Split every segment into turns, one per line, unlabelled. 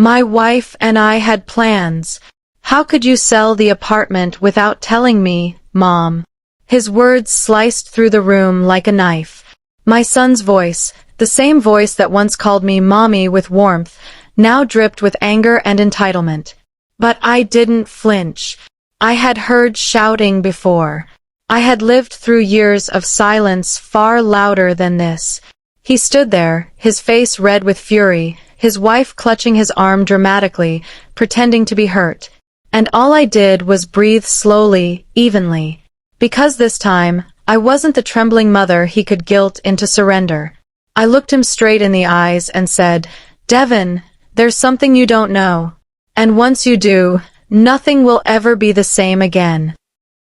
My wife and I had plans. How could you sell the apartment without telling me, Mom? His words sliced through the room like a knife. My son's voice, the same voice that once called me Mommy with warmth, now dripped with anger and entitlement. But I didn't flinch. I had heard shouting before. I had lived through years of silence far louder than this. He stood there, his face red with fury, his wife clutching his arm dramatically, pretending to be hurt. And all I did was breathe slowly, evenly. Because this time, I wasn't the trembling mother he could guilt into surrender. I looked him straight in the eyes and said, Devin, there's something you don't know. And once you do, nothing will ever be the same again.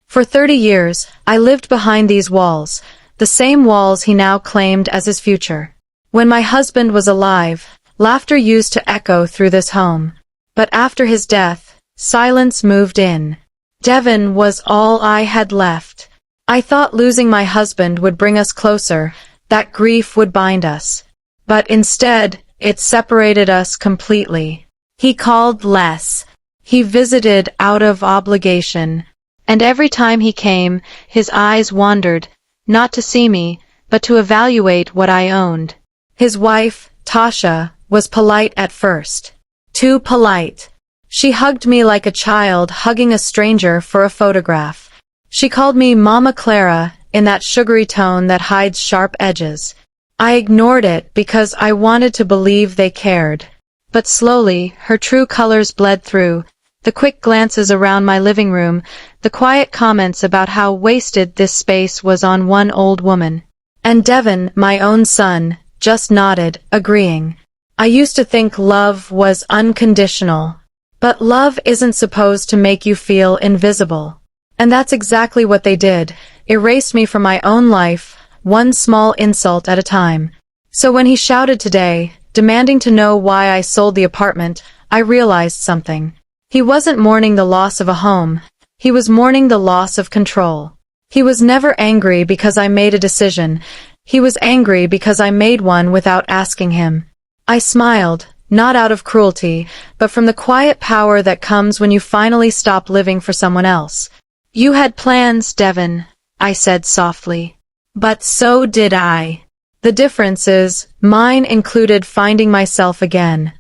For 30 years, I lived behind these walls, the same walls he now claimed as his future. When my husband was alive, laughter used to echo through this home. But after his death, silence moved in. Devin was all I had left. I thought losing my husband would bring us closer, that grief would bind us. But instead, it separated us completely. He called less. He visited out of obligation. And every time he came, his eyes wandered, not to see me, but to evaluate what I owned. His wife, Tasha, was polite at first. Too polite. She hugged me like a child hugging a stranger for a photograph. She called me Mama Clara, in that sugary tone that hides sharp edges. I ignored it because I wanted to believe they cared. But slowly, her true colors bled through. The quick glances around my living room, the quiet comments about how wasted this space was on one old woman. And Devin, my own son, just nodded, agreeing. I used to think love was unconditional. But love isn't supposed to make you feel invisible. And that's exactly what they did, erased me from my own life, one small insult at a time. So when he shouted today, demanding to know why I sold the apartment, I realized something. He wasn't mourning the loss of a home. He was mourning the loss of control. He was never angry because I made a decision. He was angry because I made one without asking him. I smiled, not out of cruelty, but from the quiet power that comes when you finally stop living for someone else. You had plans, Devin, I said softly. But so did I. The difference is, mine included finding myself again.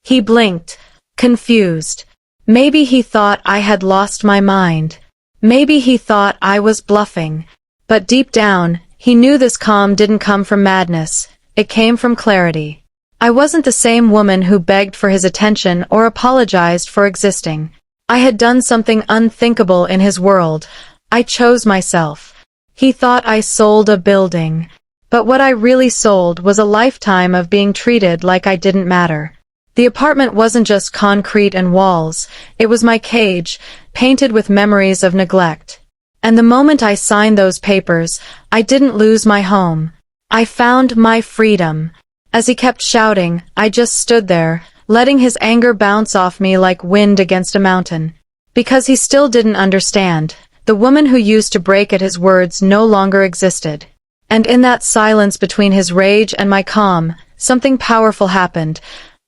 He blinked, confused. Maybe he thought I had lost my mind. Maybe he thought I was bluffing. But deep down, he knew this calm didn't come from madness. It came from clarity. I wasn't the same woman who begged for his attention or apologized for existing. I had done something unthinkable in his world. I chose myself. He thought I sold a building. But what I really sold was a lifetime of being treated like I didn't matter. The apartment wasn't just concrete and walls, it was my cage, painted with memories of neglect. And the moment I signed those papers, I didn't lose my home. I found my freedom. As he kept shouting, I just stood there, letting his anger bounce off me like wind against a mountain. Because he still didn't understand. The woman who used to break at his words no longer existed. And in that silence between his rage and my calm, something powerful happened.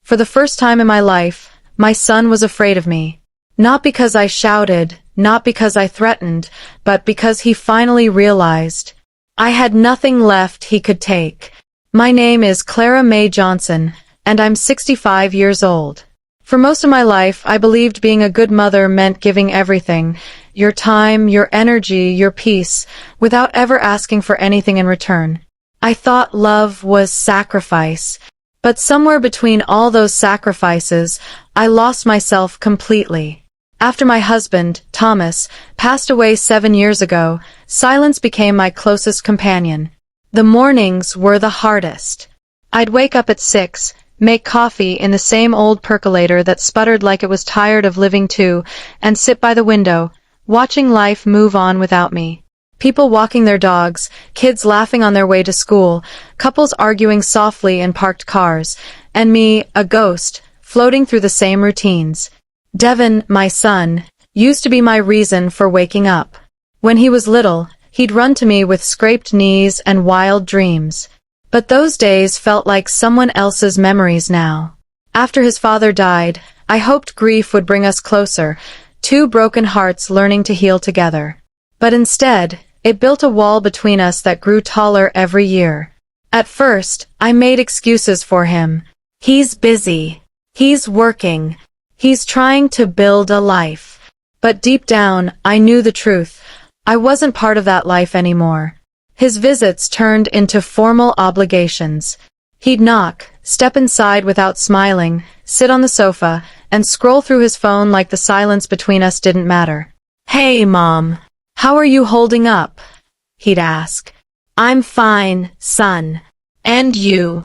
For the first time in my life, my son was afraid of me. Not because I shouted, not because I threatened, but because he finally realized. I had nothing left he could take. My name is Clara Mae Johnson, and I'm 65 years old. For most of my life, I believed being a good mother meant giving everything, your time, your energy, your peace, without ever asking for anything in return. I thought love was sacrifice. But somewhere between all those sacrifices, I lost myself completely. After my husband, Thomas, passed away 7 years ago, silence became my closest companion. The mornings were the hardest. I'd wake up at 6, make coffee in the same old percolator that sputtered like it was tired of living too, and sit by the window, watching life move on without me. People walking their dogs, kids laughing on their way to school, couples arguing softly in parked cars, and me, a ghost, floating through the same routines. Devin, my son, used to be my reason for waking up. When he was little, he'd run to me with scraped knees and wild dreams. But those days felt like someone else's memories now. After his father died, I hoped grief would bring us closer, two broken hearts learning to heal together. But instead, it built a wall between us that grew taller every year. At first, I made excuses for him. He's busy. He's working. He's trying to build a life. But deep down, I knew the truth. I wasn't part of that life anymore. His visits turned into formal obligations. He'd knock, step inside without smiling, sit on the sofa, and scroll through his phone like the silence between us didn't matter. "Hey, Mom. How are you holding up?" he'd ask. "I'm fine, son. And you?"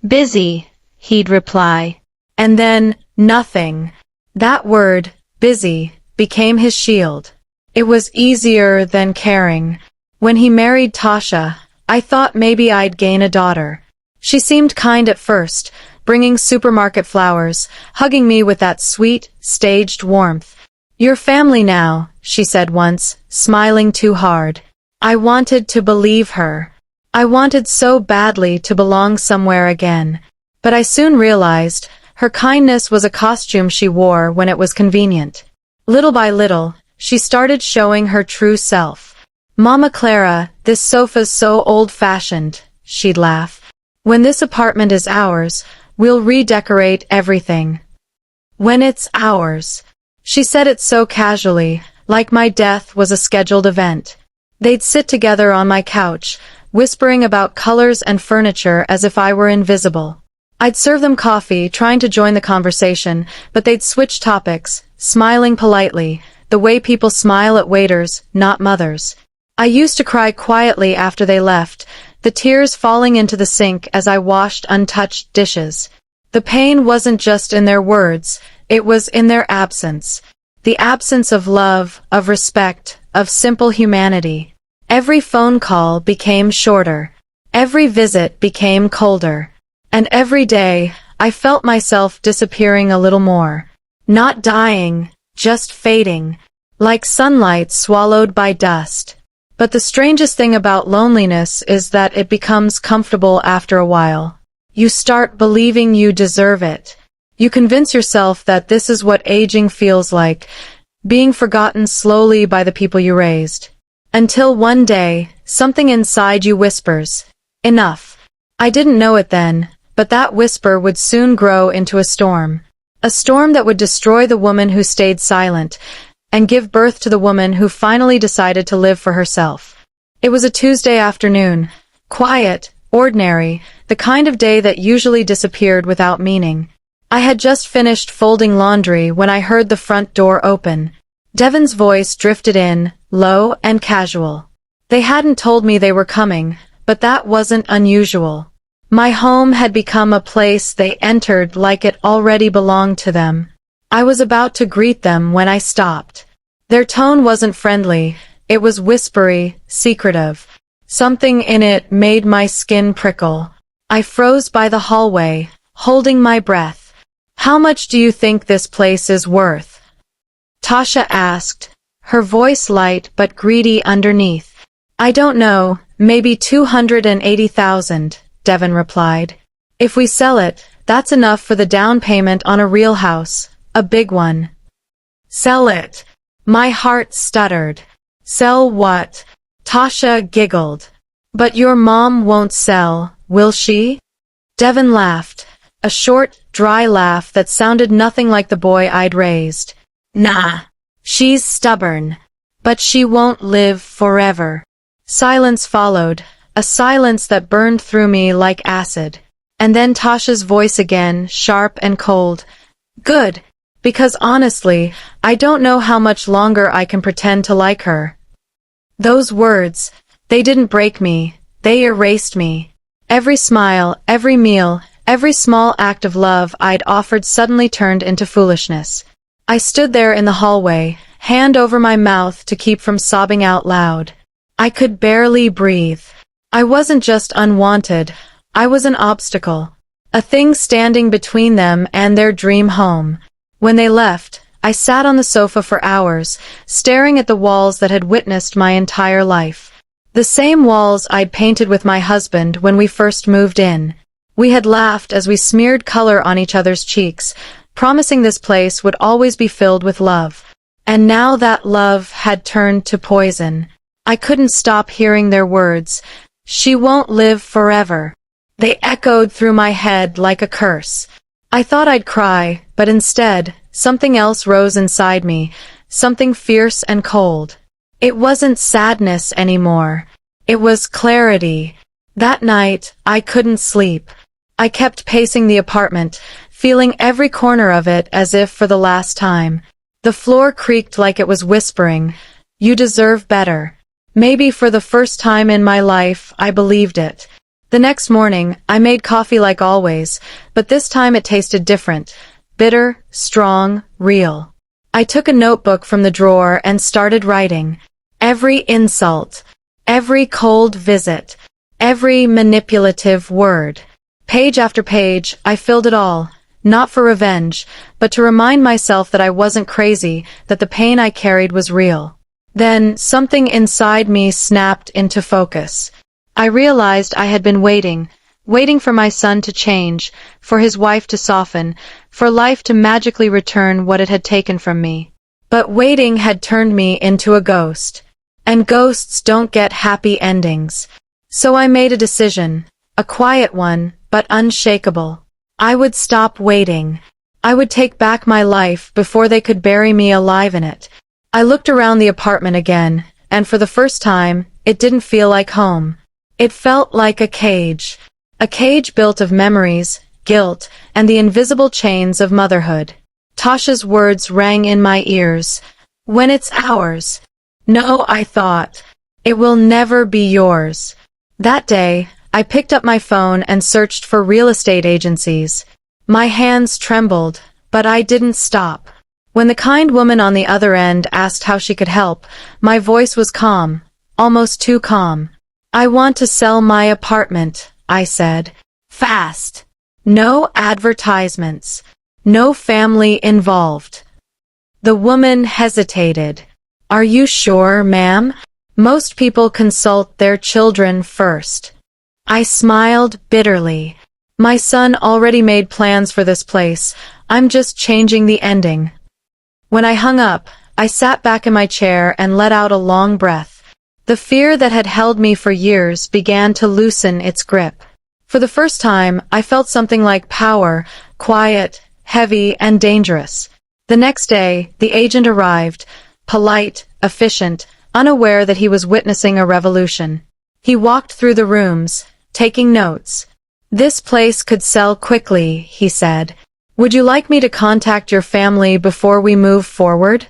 "Busy," he'd reply. And then, nothing. That word, busy, became his shield. It was easier than caring. When he married Tasha, I thought maybe I'd gain a daughter. She seemed kind at first, bringing supermarket flowers, hugging me with that sweet, staged warmth. "You're family now," she said once, smiling too hard. I wanted to believe her. I wanted so badly to belong somewhere again. But I soon realized, her kindness was a costume she wore when it was convenient. Little by little, she started showing her true self. "Mama Clara, this sofa's so old-fashioned," she'd laugh. "When this apartment is ours, we'll redecorate everything." When it's ours. She said it so casually, like my death was a scheduled event. They'd sit together on my couch, whispering about colors and furniture as if I were invisible. I'd serve them coffee, trying to join the conversation, but they'd switch topics, smiling politely, the way people smile at waiters, not mothers. I used to cry quietly after they left, the tears falling into the sink as I washed untouched dishes. The pain wasn't just in their words, it was in their absence. The absence of love, of respect, of simple humanity. Every phone call became shorter. Every visit became colder. And every day, I felt myself disappearing a little more. Not dying, just fading, like sunlight swallowed by dust. But the strangest thing about loneliness is that it becomes comfortable after a while. You start believing you deserve it. You convince yourself that this is what aging feels like, being forgotten slowly by the people you raised. Until one day, something inside you whispers, "Enough." I didn't know it then, but that whisper would soon grow into a storm. A storm that would destroy the woman who stayed silent, and give birth to the woman who finally decided to live for herself. It was a Tuesday afternoon. Quiet, ordinary, the kind of day that usually disappeared without meaning. I had just finished folding laundry when I heard the front door open. Devon's voice drifted in, low and casual. They hadn't told me they were coming, but that wasn't unusual. My home had become a place they entered like it already belonged to them. I was about to greet them when I stopped. Their tone wasn't friendly, it was whispery, secretive. Something in it made my skin prickle. I froze by the hallway, holding my breath. "How much do you think this place is worth?" Tasha asked, her voice light but greedy underneath. "I don't know, maybe 280,000, Devon replied. "If we sell it, that's enough for the down payment on a real house, a big one." "Sell it." My heart stuttered. "Sell what?" Tasha giggled. "But your mom won't sell, will she?" Devon laughed, a short, dry laugh that sounded nothing like the boy I'd raised. "Nah. She's stubborn. But she won't live forever." Silence followed, a silence that burned through me like acid. And then Tasha's voice again, sharp and cold. "Good. Because honestly, I don't know how much longer I can pretend to like her." Those words, they didn't break me, they erased me. Every smile, every meal, every small act of love I'd offered suddenly turned into foolishness. I stood there in the hallway, hand over my mouth to keep from sobbing out loud. I could barely breathe. I wasn't just unwanted, I was an obstacle. A thing standing between them and their dream home. When they left, I sat on the sofa for hours, staring at the walls that had witnessed my entire life. The same walls I'd painted with my husband when we first moved in. We had laughed as we smeared color on each other's cheeks, promising this place would always be filled with love. And now that love had turned to poison. I couldn't stop hearing their words. She won't live forever. They echoed through my head like a curse. I thought I'd cry, but instead, something else rose inside me, something fierce and cold. It wasn't sadness anymore. It was clarity. That night, I couldn't sleep. I kept pacing the apartment, feeling every corner of it as if for the last time. The floor creaked like it was whispering, "You deserve better." Maybe for the first time in my life, I believed it. The next morning, I made coffee like always, but this time it tasted different. Bitter, strong, real. I took a notebook from the drawer and started writing. Every insult, every cold visit, every manipulative word. Page after page, I filled it all, not for revenge, but to remind myself that I wasn't crazy, that the pain I carried was real. Then, something inside me snapped into focus. I realized I had been waiting for my son to change, for his wife to soften, for life to magically return what it had taken from me. But waiting had turned me into a ghost. And ghosts don't get happy endings. So I made a decision, a quiet one, but unshakable. I would stop waiting. I would take back my life before they could bury me alive in it. I looked around the apartment again, and for the first time, it didn't feel like home. It felt like a cage built of memories, guilt, and the invisible chains of motherhood. Tasha's words rang in my ears. "When it's ours." No, I thought. It will never be yours. That day, I picked up my phone and searched for real estate agencies. My hands trembled, but I didn't stop. When the kind woman on the other end asked how she could help, my voice was calm, almost too calm. "I want to sell my apartment," I said. "Fast. No advertisements. No family involved." The woman hesitated. "Are you sure, ma'am? Most people consult their children first." I smiled bitterly. My son already made plans for this place. I'm just changing the ending. When I hung up, I sat back in my chair and let out a long breath. The fear that had held me for years began to loosen its grip. For the first time, I felt something like power, quiet, heavy, and dangerous. The next day, the agent arrived, polite, efficient, unaware that he was witnessing a revolution. He walked through the rooms, taking notes. "This place could sell quickly," he said. "Would you like me to contact your family before we move forward?"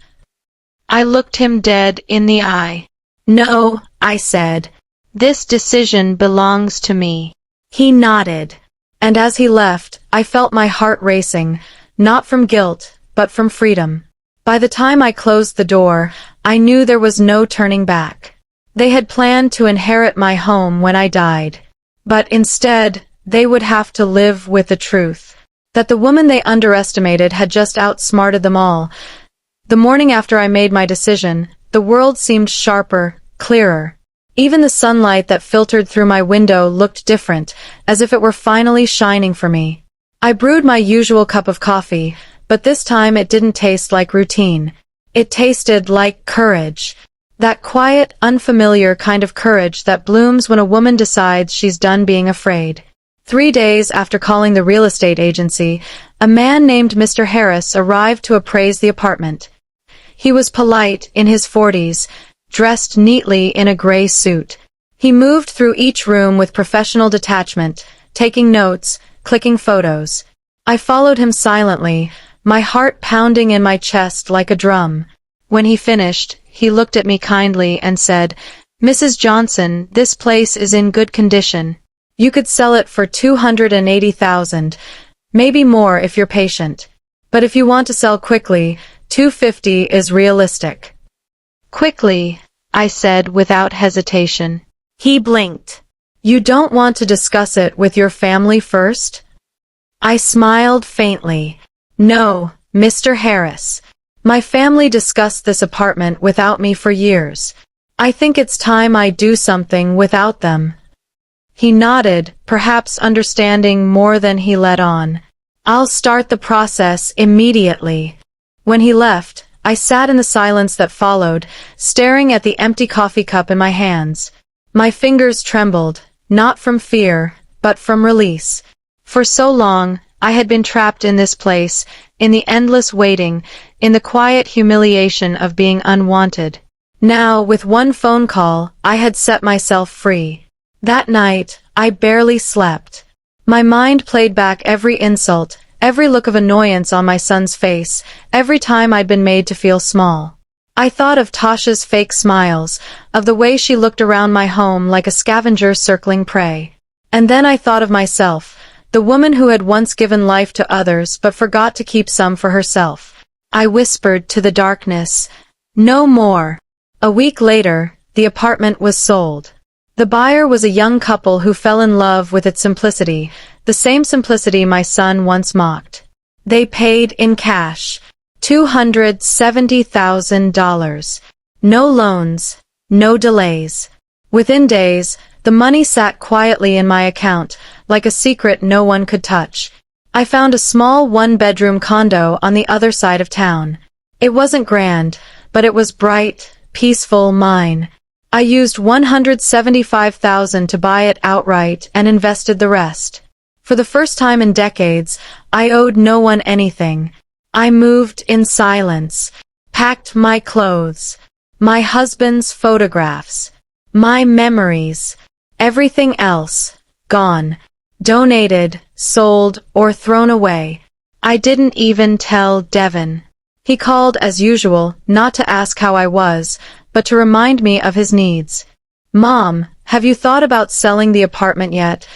I looked him dead in the eye. "No," I said. "This decision belongs to me." He nodded. And as he left, I felt my heart racing, not from guilt, but from freedom. By the time I closed the door, I knew there was no turning back. They had planned to inherit my home when I died. But instead, they would have to live with the truth. That the woman they underestimated had just outsmarted them all. The morning after I made my decision, the world seemed sharper, clearer. Even the sunlight that filtered through my window looked different, as if it were finally shining for me. I brewed my usual cup of coffee, but this time it didn't taste like routine. It tasted like courage. That quiet, unfamiliar kind of courage that blooms when a woman decides she's done being afraid. 3 days after calling the real estate agency, a man named Mr. Harris arrived to appraise the apartment. He was polite, in his 40s, dressed neatly in a gray suit. He moved through each room with professional detachment, taking notes, clicking photos. I followed him silently, my heart pounding in my chest like a drum. When he finished, he looked at me kindly and said, "Mrs. Johnson, this place is in good condition. You could sell it for $280,000, maybe more if you're patient. But if you want to sell quickly, $250 is realistic." "Quickly," I said without hesitation. He blinked. "You don't want to discuss it with your family first?" I smiled faintly. "No, Mr. Harris. My family discussed this apartment without me for years. I think it's time I do something without them." He nodded, perhaps understanding more than he let on. I'll start the process immediately. When he left, I sat in the silence that followed, staring at the empty coffee cup in my hands. My fingers trembled, not from fear, but from release. For so long, I had been trapped in this place, in the endless waiting, in the quiet humiliation of being unwanted. Now, with one phone call, I had set myself free. That night, I barely slept. My mind played back every insult, every look of annoyance on my son's face, every time I'd been made to feel small. I thought of Tasha's fake smiles, of the way she looked around my home like a scavenger circling prey. And then I thought of myself, the woman who had once given life to others but forgot to keep some for herself. I whispered to the darkness, "No more." A week later, the apartment was sold. The buyer was a young couple who fell in love with its simplicity, the same simplicity my son once mocked. They paid in cash, $270,000. No loans, no delays. Within days, the money sat quietly in my account, like a secret no one could touch. I found a small one-bedroom condo on the other side of town. It wasn't grand, but it was bright, peaceful, mine. I used $175,000 to buy it outright and invested the rest. For the first time in decades, I owed no one anything. I moved in silence, packed my clothes, my husband's photographs, my memories, everything else, gone, donated, sold, or thrown away. I didn't even tell Devin. He called as usual, not to ask how I was, but to remind me of his needs. "Mom, have you thought about selling the apartment yet?"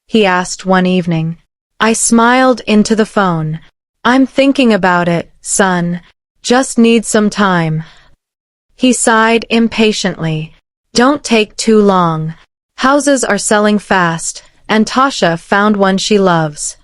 he asked one evening. I smiled into the phone. "I'm thinking about it, son. Just need some time." He sighed impatiently. "Don't take too long. Houses are selling fast, and Tasha found one she loves."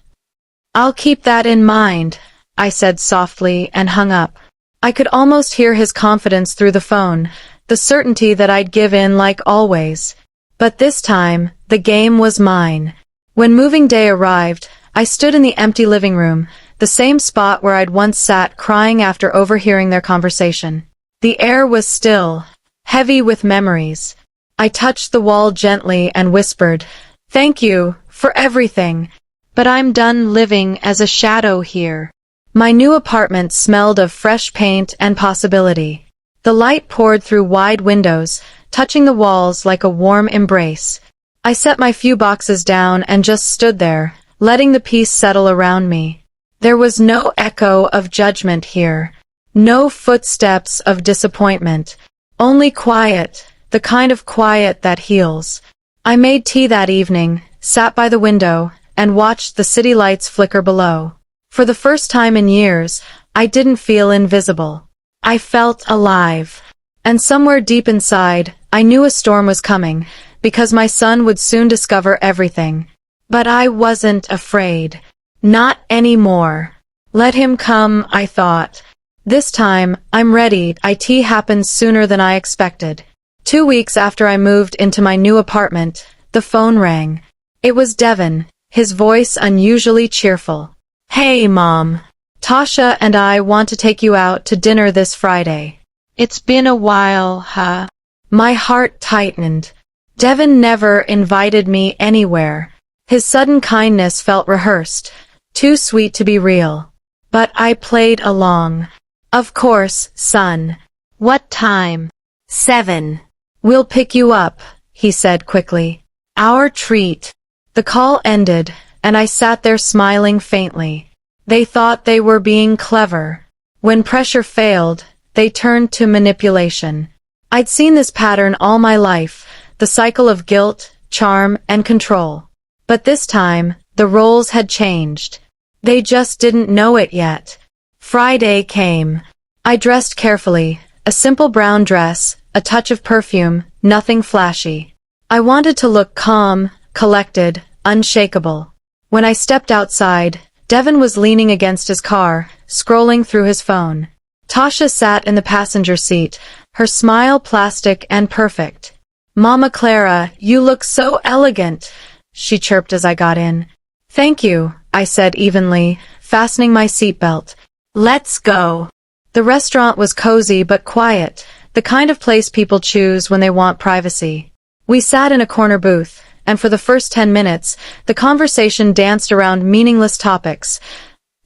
"I'll keep that in mind," I said softly and hung up. I could almost hear his confidence through the phone, the certainty that I'd give in like always. But this time, the game was mine. When moving day arrived, I stood in the empty living room, the same spot where I'd once sat crying after overhearing their conversation. The air was still, heavy with memories. I touched the wall gently and whispered, "Thank you for everything, but I'm done living as a shadow here." My new apartment smelled of fresh paint and possibility. The light poured through wide windows, touching the walls like a warm embrace. I set my few boxes down and just stood there, letting the peace settle around me. There was no echo of judgment here, no footsteps of disappointment, only quiet, the kind of quiet that heals. I made tea that evening, sat by the window, and watched the city lights flicker below. For the first time in years, I didn't feel invisible. I felt alive. And somewhere deep inside, I knew a storm was coming, because my son would soon discover everything. But I wasn't afraid. Not anymore. Let him come, I thought. This time, I'm ready. IT happened sooner than I expected. 2 weeks after I moved into my new apartment, the phone rang. It was Devin, his voice unusually cheerful. "Hey, Mom. Tasha and I want to take you out to dinner this Friday." "It's been a while, huh?" My heart tightened. Devin never invited me anywhere. His sudden kindness felt rehearsed, too sweet to be real. But I played along. "Of course, son. What time?" 7. "We'll pick you up," he said quickly. "Our treat." The call ended, and I sat there smiling faintly. They thought they were being clever. When pressure failed, they turned to manipulation. I'd seen this pattern all my life, the cycle of guilt, charm, and control. But this time, the roles had changed. They just didn't know it yet. Friday came. I dressed carefully, a simple brown dress, a touch of perfume, nothing flashy. I wanted to look calm, collected, unshakable. When I stepped outside, Devin was leaning against his car, scrolling through his phone. Tasha sat in the passenger seat, her smile plastic and perfect. "Mama Clara, you look so elegant," she chirped as I got in. Thank you, I said evenly, fastening my seatbelt. Let's go. The restaurant was cozy but quiet, the kind of place people choose when they want privacy. We sat in a corner booth, and for the first 10 minutes, the conversation danced around meaningless topics.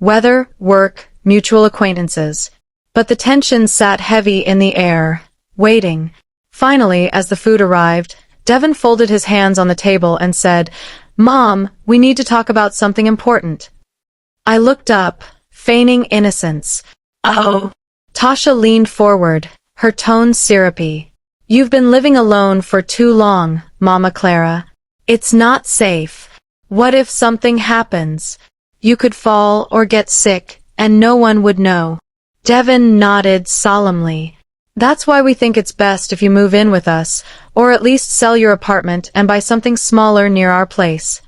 Weather, work, mutual acquaintances. But the tension sat heavy in the air, waiting. Finally, as the food arrived, Devin folded his hands on the table and said, "Mom, we need to talk about something important." I looked up, feigning innocence. "Oh." Tasha leaned forward, her tone syrupy. "You've been living alone for too long, Mama Clara. It's not safe. What if something happens? You could fall or get sick, and no one would know." Devin nodded solemnly. "That's why we think it's best if you move in with us, or at least sell your apartment and buy something smaller near our place."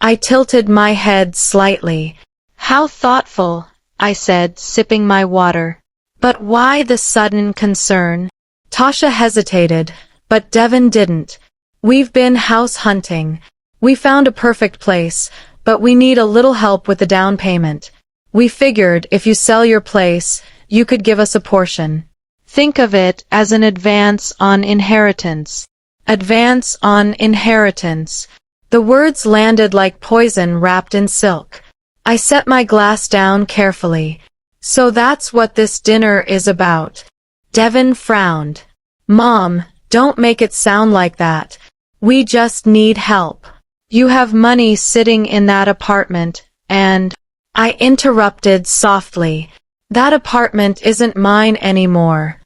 I tilted my head slightly. "How thoughtful," I said, sipping my water. "But why the sudden concern?" Tasha hesitated, but Devin didn't. "We've been house hunting. We found a perfect place, but we need a little help with the down payment. We figured if you sell your place, you could give us a portion. Think of it as an advance on inheritance." Advance on inheritance. The words landed like poison wrapped in silk. I set my glass down carefully. "So that's what this dinner is about." Devin frowned. "Mom, don't make it sound like that. We just need help. You have money sitting in that apartment, and—" I interrupted softly. "That apartment isn't mine anymore."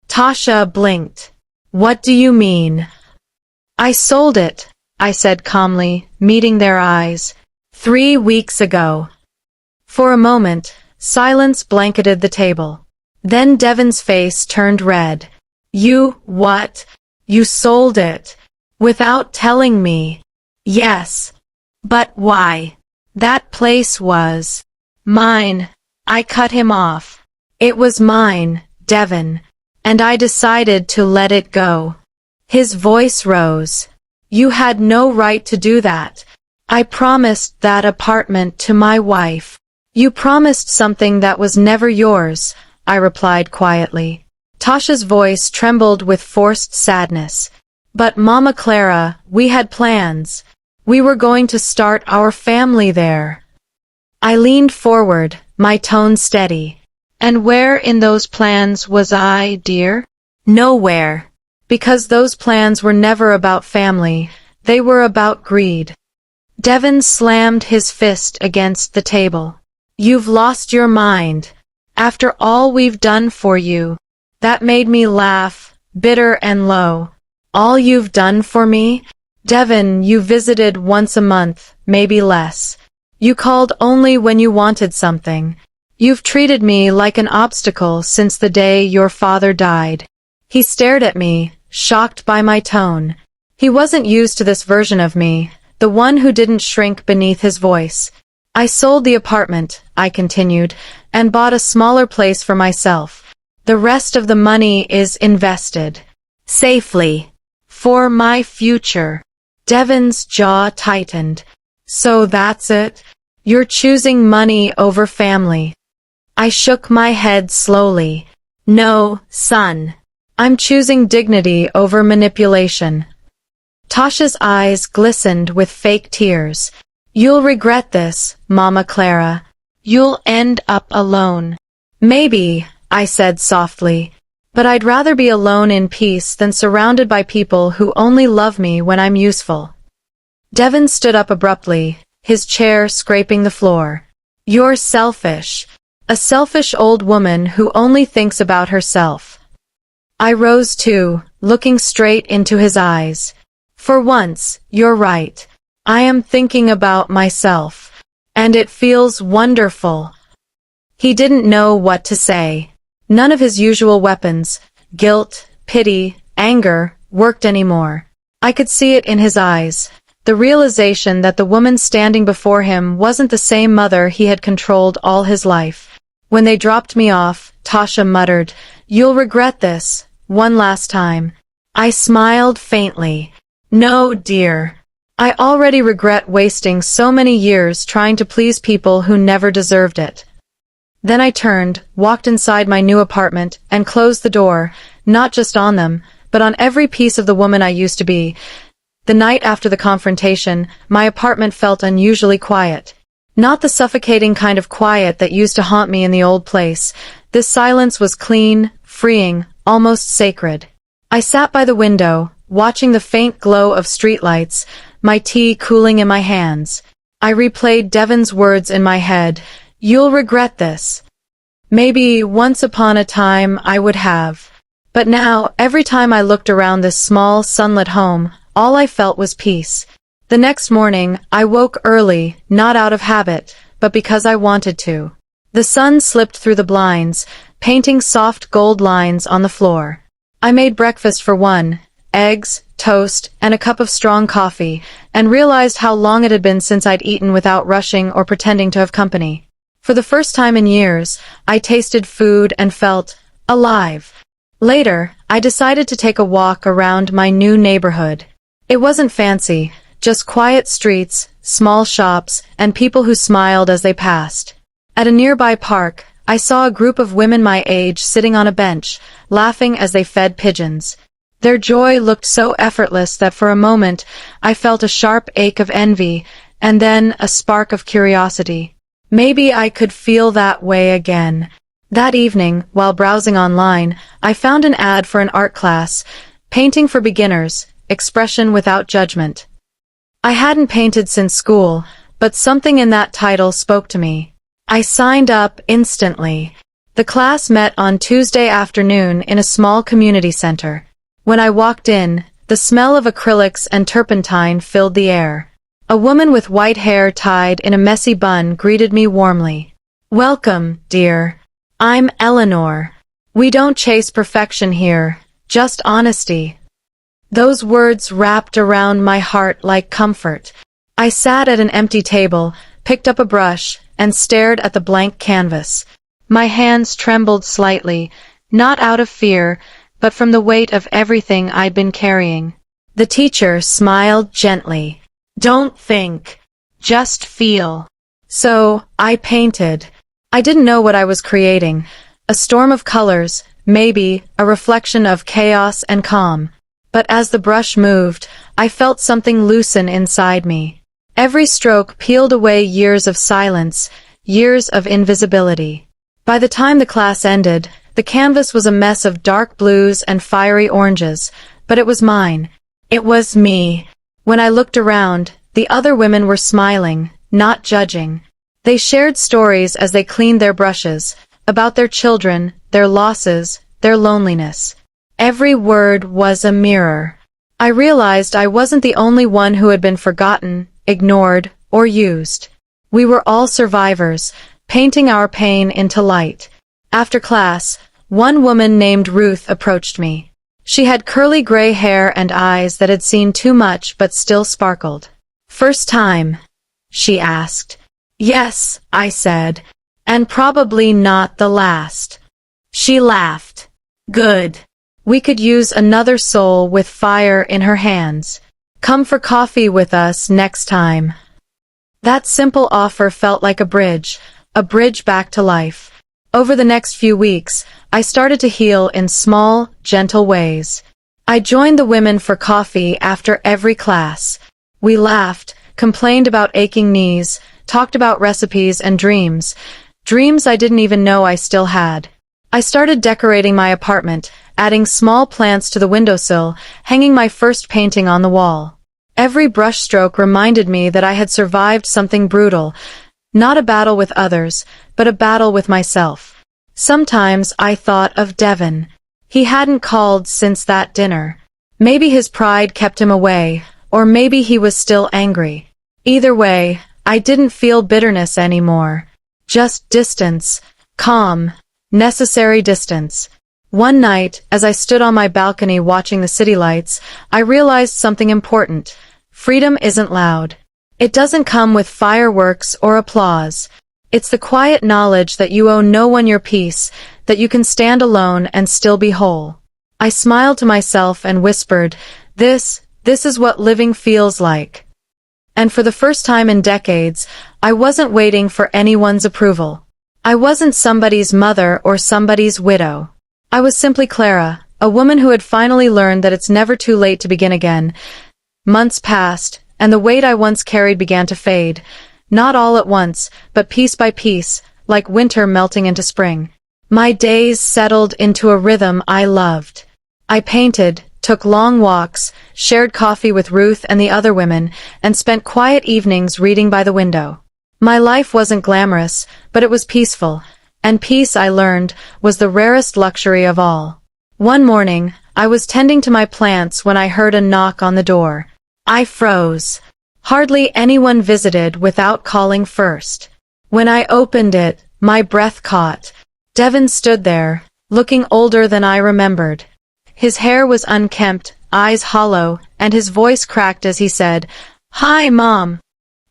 Tasha blinked. "What do you mean?" "I sold it," I said calmly, meeting their eyes. 3 weeks ago." For a moment, silence blanketed the table. Then Devin's face turned red. "You, what? You sold it? Without telling me?" "Yes. But why? That place was mine." I cut him off. "It was mine, Devin, and I decided to let it go." His voice rose. "You had no right to do that. I promised that apartment to my wife." "You promised something that was never yours," I replied quietly. Tasha's voice trembled with forced sadness. "But Mama Clara, we had plans. We were going to start our family there." I leaned forward, my tone steady. "And where in those plans was I, dear?" "Nowhere. Because those plans were never about family, they were about greed." Devin slammed his fist against the table. "You've lost your mind. After all we've done for you." That made me laugh, bitter and low. "All you've done for me? Devin, you visited once a month, maybe less. You called only when you wanted something. You've treated me like an obstacle since the day your father died." He stared at me, shocked by my tone. He wasn't used to this version of me, the one who didn't shrink beneath his voice. "I sold the apartment," I continued, "and bought a smaller place for myself. The rest of the money is invested. Safely. For my future." Devin's jaw tightened. "So that's it? You're choosing money over family?" I shook my head slowly. "No, son. I'm choosing dignity over manipulation." Tasha's eyes glistened with fake tears. "You'll regret this, Mama Clara. You'll end up alone." "Maybe," I said softly, "but I'd rather be alone in peace than surrounded by people who only love me when I'm useful." Devin stood up abruptly, his chair scraping the floor. "You're selfish. A selfish old woman who only thinks about herself." I rose too, looking straight into his eyes. "For once, you're right. I am thinking about myself. And it feels wonderful." He didn't know what to say. None of his usual weapons, guilt, pity, anger, worked anymore. I could see it in his eyes. The realization that the woman standing before him wasn't the same mother he had controlled all his life. When they dropped me off, Tasha muttered, "You'll regret this, one last time." I smiled faintly. "No, dear. I already regret wasting so many years trying to please people who never deserved it. Then I turned, walked inside my new apartment, and closed the door, not just on them, but on every piece of the woman I used to be. The night after the confrontation, my apartment felt unusually quiet. Not the suffocating kind of quiet that used to haunt me in the old place. This silence was clean, freeing, almost sacred. I sat by the window, watching the faint glow of streetlights, my tea cooling in my hands. I replayed Devon's words in my head. You'll regret this. Maybe once upon a time I would have. But now, every time I looked around this small, sunlit home, all I felt was peace. The next morning, I woke early, not out of habit, but because I wanted to. The sun slipped through the blinds, painting soft gold lines on the floor. I made breakfast for one, eggs, toast, and a cup of strong coffee, and realized how long it had been since I'd eaten without rushing or pretending to have company. For the first time in years, I tasted food and felt alive. Later, I decided to take a walk around my new neighborhood. It wasn't fancy, just quiet streets, small shops, and people who smiled as they passed. At a nearby park, I saw a group of women my age sitting on a bench, laughing as they fed pigeons. Their joy looked so effortless that for a moment, I felt a sharp ache of envy, and then a spark of curiosity. Maybe I could feel that way again. That evening, while browsing online, I found an ad for an art class, Painting for Beginners, Expression Without Judgment. I hadn't painted since school, but something in that title spoke to me. I signed up instantly. The class met on Tuesday afternoon in a small community center. When I walked in, the smell of acrylics and turpentine filled the air. A woman with white hair tied in a messy bun greeted me warmly. Welcome, dear. I'm Eleanor. We don't chase perfection here, just honesty. Those words wrapped around my heart like comfort. I sat at an empty table, picked up a brush, and stared at the blank canvas. My hands trembled slightly, not out of fear, but from the weight of everything I'd been carrying. The teacher smiled gently. Don't think. Just feel. So, I painted. I didn't know what I was creating. A storm of colors, maybe, a reflection of chaos and calm. But as the brush moved, I felt something loosen inside me. Every stroke peeled away years of silence, years of invisibility. By the time the class ended, the canvas was a mess of dark blues and fiery oranges, but it was mine. It was me. When I looked around, the other women were smiling, not judging. They shared stories as they cleaned their brushes, about their children, their losses, their loneliness. Every word was a mirror. I realized I wasn't the only one who had been forgotten, ignored, or used. We were all survivors, painting our pain into light. After class, one woman named Ruth approached me. She had curly gray hair and eyes that had seen too much but still sparkled. First time? She asked. Yes, I said, and probably not the last. She laughed. Good. We could use another soul with fire in her hands. Come for coffee with us next time. That simple offer felt like a bridge back to life. Over the next few weeks, I started to heal in small, gentle ways. I joined the women for coffee after every class. We laughed, complained about aching knees, talked about recipes and dreams I didn't even know I still had. I started decorating my apartment, adding small plants to the windowsill, hanging my first painting on the wall. Every brushstroke reminded me that I had survived something brutal, not a battle with others, but a battle with myself. Sometimes I thought of Devon. He hadn't called since that dinner. Maybe his pride kept him away, or maybe he was still angry. Either way, I didn't feel bitterness anymore. Just distance, calm, necessary distance. One night, as I stood on my balcony watching the city lights, I realized something important. Freedom isn't loud. It doesn't come with fireworks or applause. It's the quiet knowledge that you owe no one your peace, that you can stand alone and still be whole. I smiled to myself and whispered, This is what living feels like. And for the first time in decades, I wasn't waiting for anyone's approval. I wasn't somebody's mother or somebody's widow. I was simply Clara, a woman who had finally learned that it's never too late to begin again. Months passed, and the weight I once carried began to fade. Not all at once, but piece by piece, like winter melting into spring. My days settled into a rhythm I loved. I painted, took long walks, shared coffee with Ruth and the other women, and spent quiet evenings reading by the window. My life wasn't glamorous, but it was peaceful, and peace, I learned, was the rarest luxury of all. One morning, I was tending to my plants when I heard a knock on the door. I froze. Hardly anyone visited without calling first. When I opened it, my breath caught. Devin stood there, looking older than I remembered. His hair was unkempt, eyes hollow, and his voice cracked as he said, "Hi, Mom."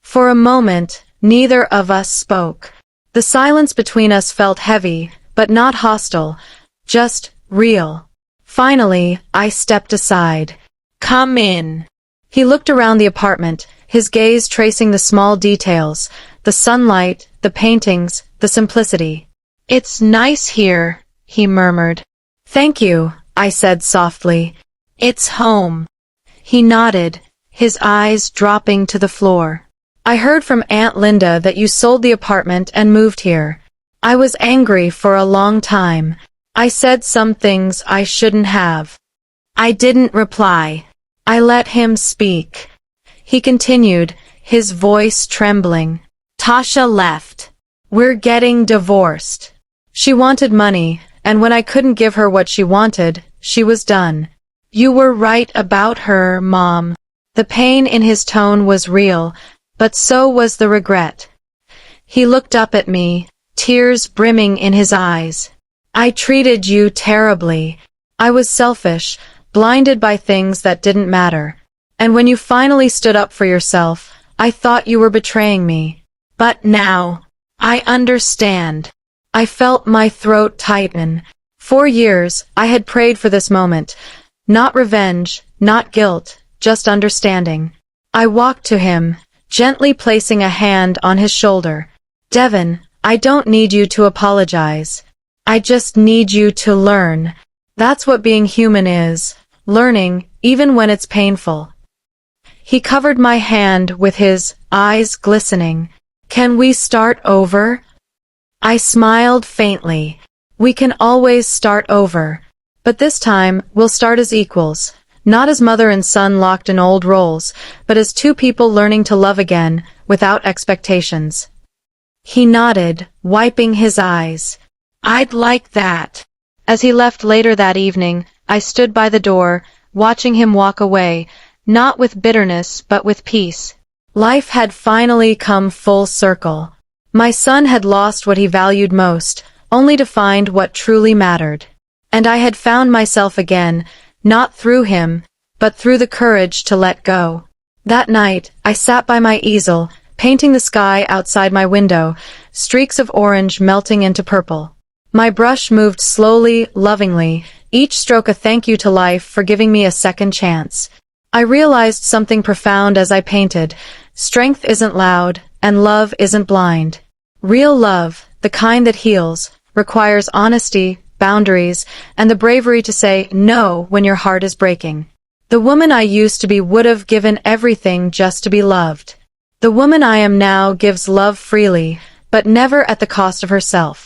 For a moment, neither of us spoke. The silence between us felt heavy, but not hostile, just real. Finally, I stepped aside. "Come in." He looked around the apartment, his gaze tracing the small details, the sunlight, the paintings, the simplicity. "It's nice here," he murmured. "Thank you," I said softly. "It's home." He nodded, his eyes dropping to the floor. "I heard from Aunt Linda that you sold the apartment and moved here. I was angry for a long time. I said some things I shouldn't have." I didn't reply. I let him speak. He continued, his voice trembling. "Tasha left. We're getting divorced. She wanted money, and when I couldn't give her what she wanted, she was done. You were right about her, Mom." The pain in his tone was real, but so was the regret. He looked up at me, tears brimming in his eyes. "I treated you terribly. I was selfish, blinded by things that didn't matter. And when you finally stood up for yourself, I thought you were betraying me. But now, I understand." I felt my throat tighten. For years, I had prayed for this moment. Not revenge, not guilt, just understanding. I walked to him, gently placing a hand on his shoulder. "Devin, I don't need you to apologize. I just need you to learn. That's what being human is, learning, even when it's painful." He covered my hand with his, eyes glistening. "Can we start over?" I smiled faintly. "We can always start over. But this time, we'll start as equals. Not as mother and son locked in old roles, but as two people learning to love again, without expectations." He nodded, wiping his eyes. "I'd like that." As he left later that evening, I stood by the door, watching him walk away, not with bitterness but with peace. Life had finally come full circle. My son had lost what he valued most, only to find what truly mattered. And I had found myself again, not through him, but through the courage to let go. That night, I sat by my easel, painting the sky outside my window, streaks of orange melting into purple. My brush moved slowly, lovingly, each stroke a thank you to life for giving me a second chance. I realized something profound as I painted. Strength isn't loud, and love isn't blind. Real love, the kind that heals, requires honesty, boundaries, and the bravery to say no when your heart is breaking. The woman I used to be would have given everything just to be loved. The woman I am now gives love freely, but never at the cost of herself.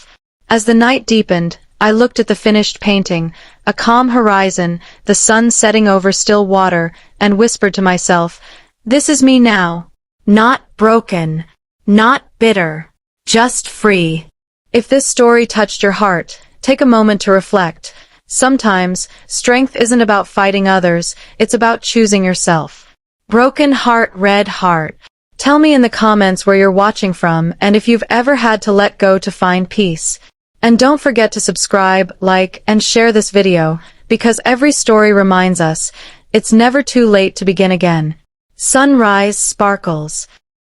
As the night deepened, I looked at the finished painting, a calm horizon, the sun setting over still water, and whispered to myself, "This is me now. Not broken. Not bitter. Just free." If this story touched your heart, take a moment to reflect. Sometimes, strength isn't about fighting others, it's about choosing yourself. Broken heart, red heart. Tell me in the comments where you're watching from and if you've ever had to let go to find peace. And don't forget to subscribe, like, and share this video, because every story reminds us, it's never too late to begin again. Sunrise sparkles.